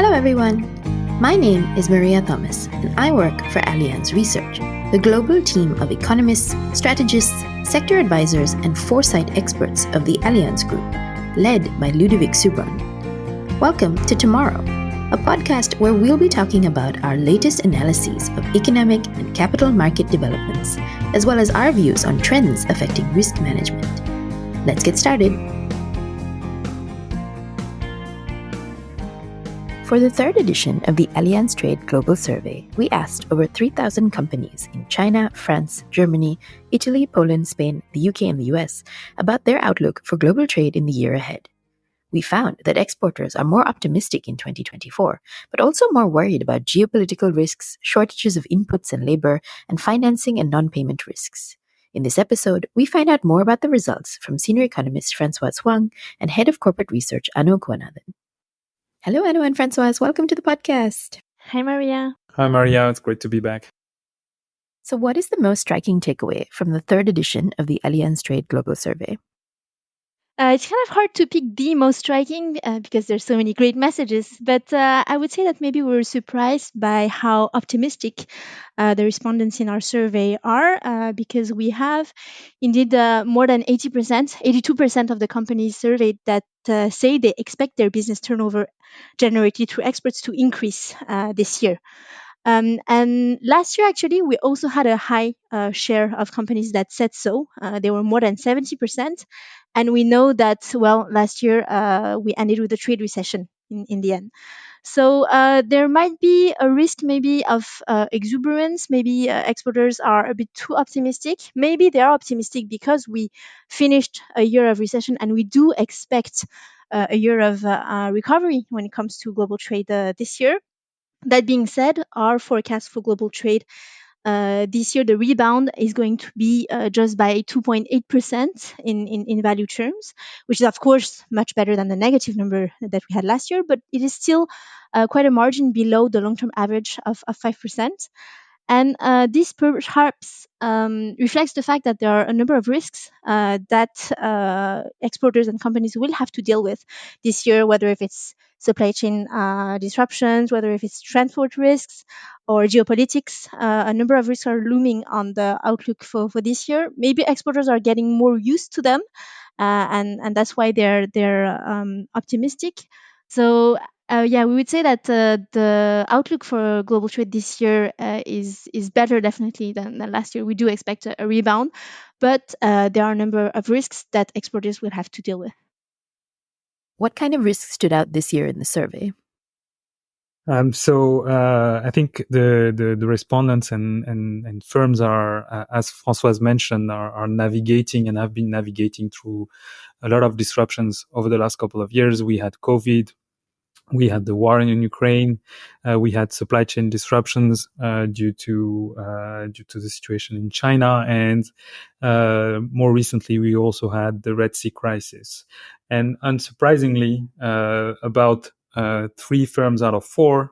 Hello, everyone. My name is Maria Thomas, and I work for Allianz Research, the global team of economists, strategists, sector advisors, and foresight experts of the Allianz Group, led by Ludovic Subron. Welcome to Tomorrow, a podcast where we'll be talking about our latest analyses of economic and capital market developments, as well as our views on trends affecting risk management. Let's get started. For the third edition of the Allianz Trade Global Survey, we asked over 3,000 companies in China, France, Germany, Italy, Poland, Spain, the UK, and the US about their outlook for global trade in the year ahead. We found that exporters are more optimistic in 2024, but also more worried about geopolitical risks, shortages of inputs and labor, and financing and non-payment risks. In this episode, we find out more about the results from senior economist Françoise Huang and head of corporate research Kuhanathan. Hello, Anu and Françoise. Welcome to the podcast. Hi, Maria. Hi, Maria. It's great to be back. So what is the most striking takeaway from the third edition of the Allianz Trade Global Survey? It's kind of hard to pick the most striking because there's so many great messages, but I would say that maybe we were surprised by how optimistic the respondents in our survey are because we have indeed more than 82% of the companies surveyed that say they expect their business turnover generated through exports to increase this year. And last year, actually, we also had a high share of companies that said so. They were more than 70%. And we know that, well, last year we ended with a trade recession in the end. So there might be a risk maybe of exuberance. Maybe exporters are a bit too optimistic. Maybe they are optimistic because we finished a year of recession and we do expect a year of recovery when it comes to global trade this year. That being said, our forecast for global trade this year, the rebound is going to be just by 2.8% in value terms, which is, of course, much better than the negative number that we had last year, but it is still quite a margin below the long-term average of 5%. And this perhaps reflects the fact that there are a number of risks that exporters and companies will have to deal with this year, whether if it's supply chain disruptions, whether if it's transport risks or geopolitics. A number of risks are looming on the outlook for this year. Maybe exporters are getting more used to them, and that's why they're optimistic. So we would say that the outlook for global trade this year is better definitely than last year. We do expect a rebound, but there are a number of risks that exporters will have to deal with. What kind of risks stood out this year in the survey? I think the respondents and firms are, as Françoise mentioned, are navigating and have been navigating through a lot of disruptions over the last couple of years. We had COVID. We had the war in Ukraine. We had supply chain disruptions due to the situation in China, and more recently we also had the Red Sea crisis. And unsurprisingly, about 3 firms out of 4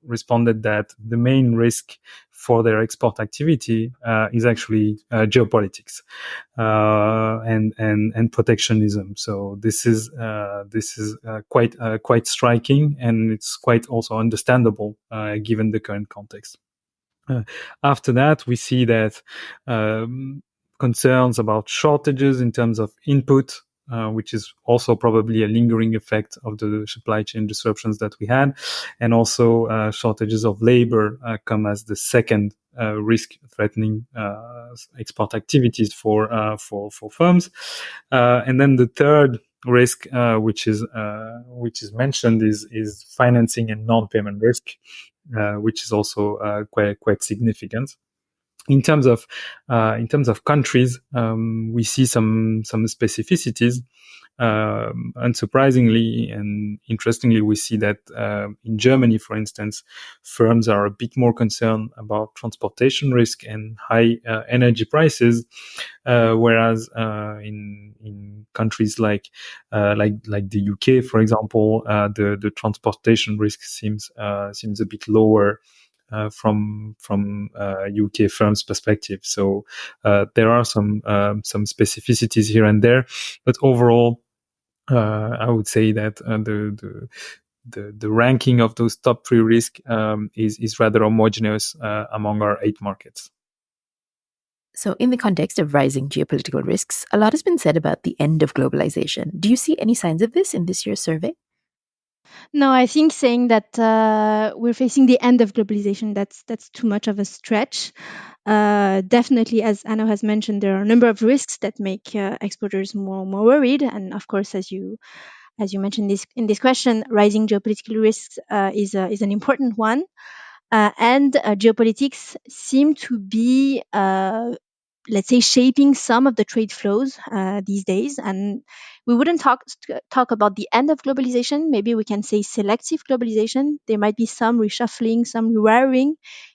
responded that the main risk for their export activity is actually geopolitics and protectionism. So this is quite striking, and it's quite also understandable given the current context. After that, we see that concerns about shortages in terms of input, which is also probably a lingering effect of the supply chain disruptions that we had, and also shortages of labor come as the second risk threatening export activities for firms. And then the third risk, which is mentioned, is financing and non-payment risk, which is also quite significant. In terms of countries, we see some specificities. Unsurprisingly and interestingly, we see that in Germany, for instance, firms are a bit more concerned about transportation risk and high energy prices, whereas in countries like the UK, for example, the transportation risk seems a bit lower. From UK firms' perspective, so there are some specificities here and there, but overall, I would say that the ranking of those top 3 risks is rather homogeneous among our 8 markets. So, in the context of rising geopolitical risks, a lot has been said about the end of globalization. Do you see any signs of this in this year's survey? No, I think saying that we're facing the end of globalization, that's too much of a stretch. Definitely, as Anna has mentioned, there are a number of risks that make exporters more worried. And of course, as you mentioned this in this question, rising geopolitical risks is an important one. And geopolitics seem to be, let's say, shaping some of the trade flows these days. And we wouldn't talk about the end of globalization. Maybe we can say selective globalization. There might be some reshuffling, some rewiring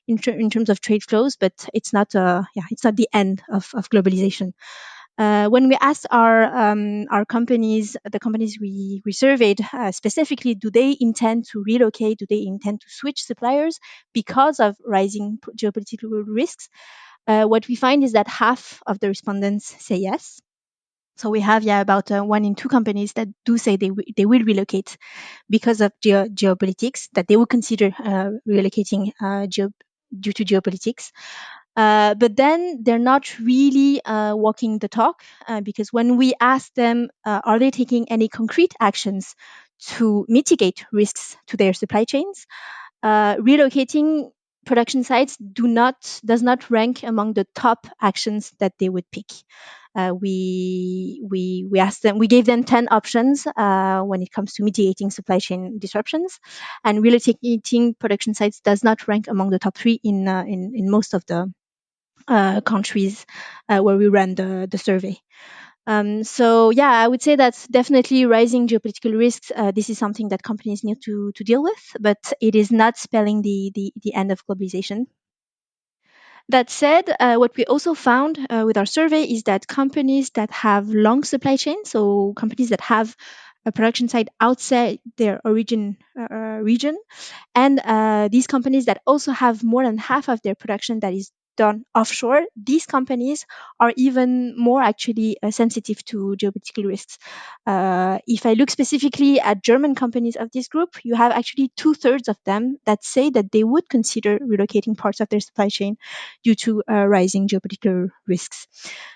in terms of trade flows, but it's not the end of globalization. When we asked our companies, the companies we surveyed specifically, do they intend to relocate? Do they intend to switch suppliers because of rising geopolitical risks? What we find is that half of the respondents say yes. So we have about 1 in 2 companies that do say they will relocate because of geopolitics, that they will consider relocating due to geopolitics. But then they're not really walking the talk because when we ask them, are they taking any concrete actions to mitigate risks to their supply chains? Relocating production sites does not rank among the top actions that they would pick. We asked them, we gave them 10 options when it comes to mitigating supply chain disruptions, and relocating production sites does not rank among the top 3 in most of the countries where we ran the survey. So yeah, I would say that's definitely rising geopolitical risks. This is something that companies need to deal with, but it is not spelling the end of globalization. That said, what we also found with our survey is that companies that have long supply chains, so companies that have a production site outside their origin region, and these companies that also have more than half of their production that is done offshore, these companies are even more actually sensitive to geopolitical risks. If I look specifically at German companies of this group, you have actually 2/3 of them that say that they would consider relocating parts of their supply chain due to rising geopolitical risks.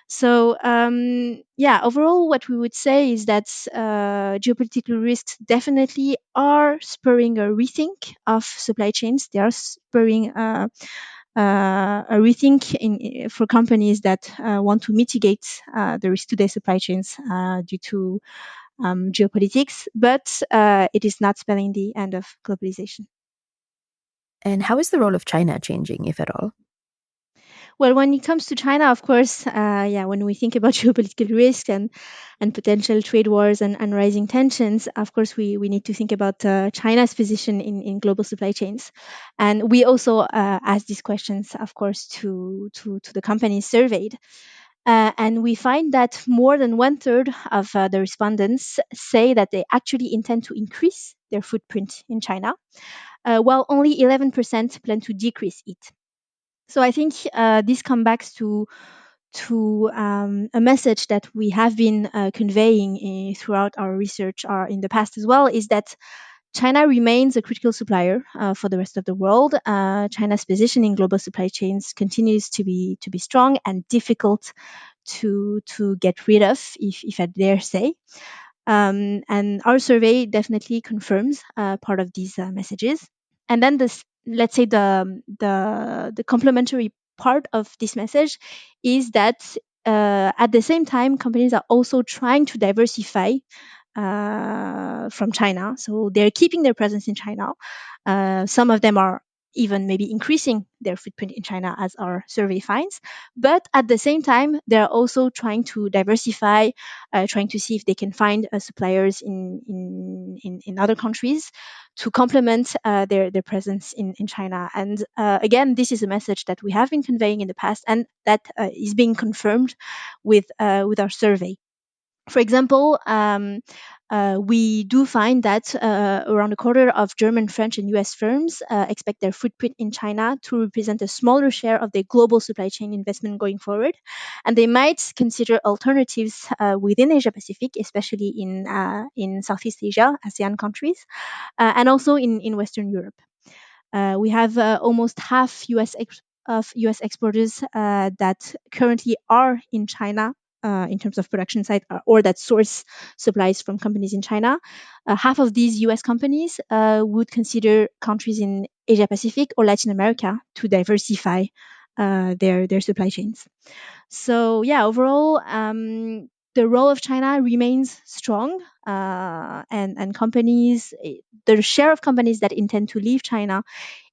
So overall, what we would say is that geopolitical risks definitely are spurring a rethink of supply chains. They are spurring a rethink for companies that want to mitigate the risk to their supply chains due to geopolitics, but it is not spelling the end of globalization. And how is the role of China changing, if at all? Well, when it comes to China, of course, when we think about geopolitical risk and potential trade wars and rising tensions, of course, we need to think about China's position in global supply chains. And we also ask these questions, of course, to the companies surveyed. And we find that more than 1/3 of the respondents say that they actually intend to increase their footprint in China, while only 11% plan to decrease it. So I think this comes back to a message that we have been conveying throughout our research in the past as well, is that China remains a critical supplier for the rest of the world. China's position in global supply chains continues to be strong and difficult to get rid of, if I dare say. And our survey definitely confirms part of these messages. And then this, let's say the complementary part of this message is that at the same time, companies are also trying to diversify from China. So they're keeping their presence in China. Some of them are even maybe increasing their footprint in China, as our survey finds. But at the same time, they're also trying to diversify, trying to see if they can find suppliers in other countries to complement their presence in China. And again, this is a message that we have been conveying in the past, and that is being confirmed with our survey. For example, we do find that around a quarter of German, French, and US firms expect their footprint in China to represent a smaller share of their global supply chain investment going forward. And they might consider alternatives within Asia Pacific, especially in Southeast Asia, ASEAN countries, and also in Western Europe. We have almost half of US exporters that currently are in China in terms of production site or that source supplies from companies in China. Half of these US companies would consider countries in Asia Pacific or Latin America to diversify their supply chains. So yeah, overall, the role of China remains strong, and companies, the share of companies that intend to leave China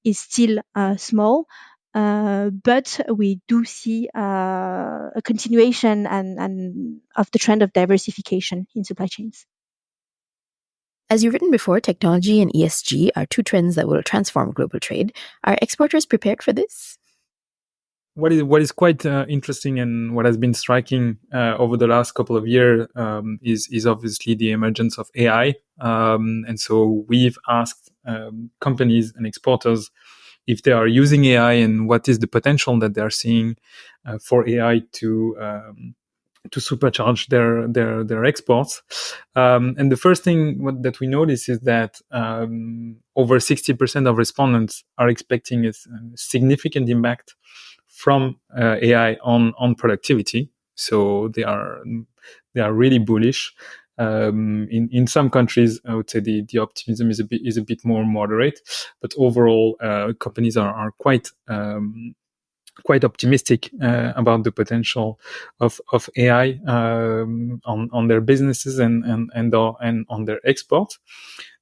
is still small. But we do see a continuation and of the trend of diversification in supply chains. As you've written before, technology and ESG are two trends that will transform global trade. Are exporters prepared for this? What is quite interesting and what has been striking over the last couple of years is obviously the emergence of AI. And so we've asked companies and exporters if they are using AI and what is the potential that they are seeing for AI to supercharge their exports. And the first thing that we notice is that over 60% of respondents are expecting a significant impact from AI on productivity. So they are really bullish. In some countries, I would say the optimism is a bit more moderate, but overall, companies are quite optimistic about the potential of AI on their businesses and on their exports.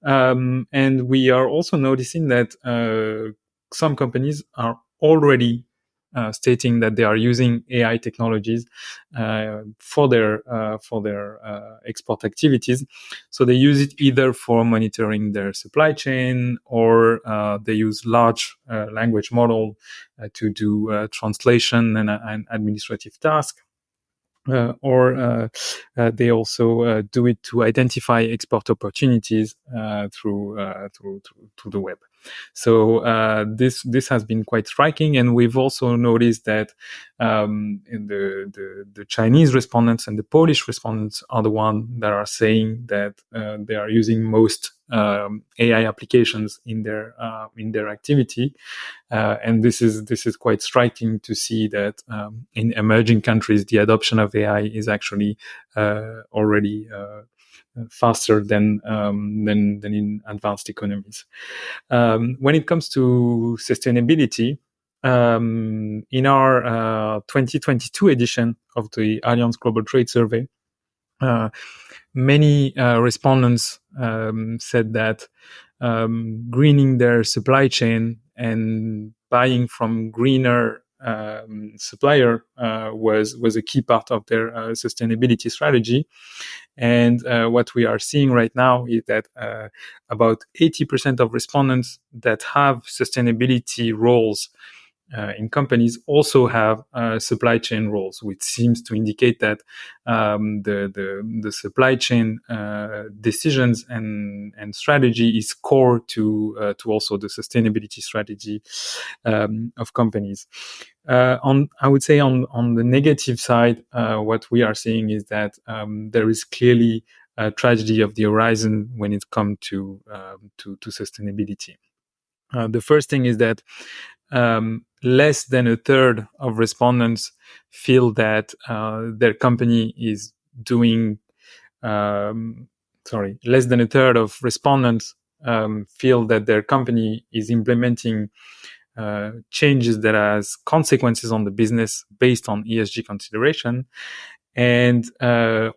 And we are also noticing that some companies are already stating that they are using AI technologies for their export activities. So they use it either for monitoring their supply chain, or they use large language model to do translation and administrative tasks. Or they also do it to identify export opportunities through the web. So this has been quite striking, and we've also noticed that in the Chinese respondents and the Polish respondents are the ones that are saying that they are using most AI applications in their activity. And this is quite striking to see that in emerging countries, the adoption of AI is actually already faster than in advanced economies. When it comes to sustainability, in our 2022 edition of the Allianz Global Trade Survey, many respondents said that greening their supply chain and buying from greener supplier was a key part of their sustainability strategy. And what we are seeing right now is that about 80% of respondents that have sustainability roles in companies also have supply chain roles, which seems to indicate that the supply chain decisions and strategy is core to also the sustainability strategy of companies. I would say on the negative side, what we are seeing is that there is clearly a tragedy of the horizon when it comes to sustainability. The first thing is that less than a third of respondents feel that their company is doing. Less than a third of respondents feel that their company is implementing changes that has consequences on the business based on ESG consideration. And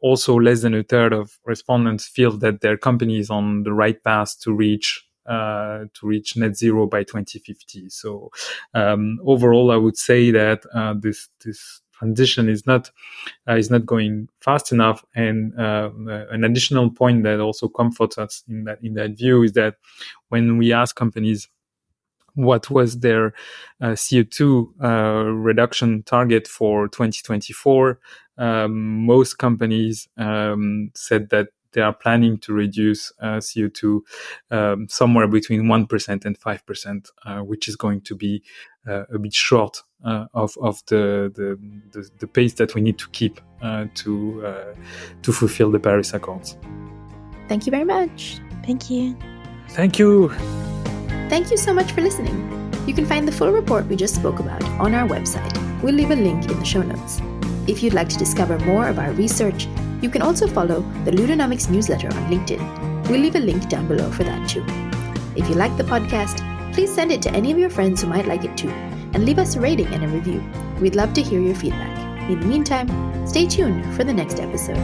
also less than a third of respondents feel that their company is on the right path to reach net zero by 2050. So overall, I would say that this transition is not going fast enough. And an additional point that also comforts us in that view is that when we ask companies what was their CO2 reduction target for 2024, most companies said that they are planning to reduce CO2 somewhere between 1% and 5%, which is going to be a bit short of the pace that we need to keep to fulfill the Paris Accords. Thank you very much. Thank you. Thank you. Thank you so much for listening. You can find the full report we just spoke about on our website. We'll leave a link in the show notes. If you'd like to discover more of our research, you can also follow the Ludonomics newsletter on LinkedIn. We'll leave a link down below for that too. If you like the podcast, please send it to any of your friends who might like it too, and leave us a rating and a review. We'd love to hear your feedback. In the meantime, stay tuned for the next episode.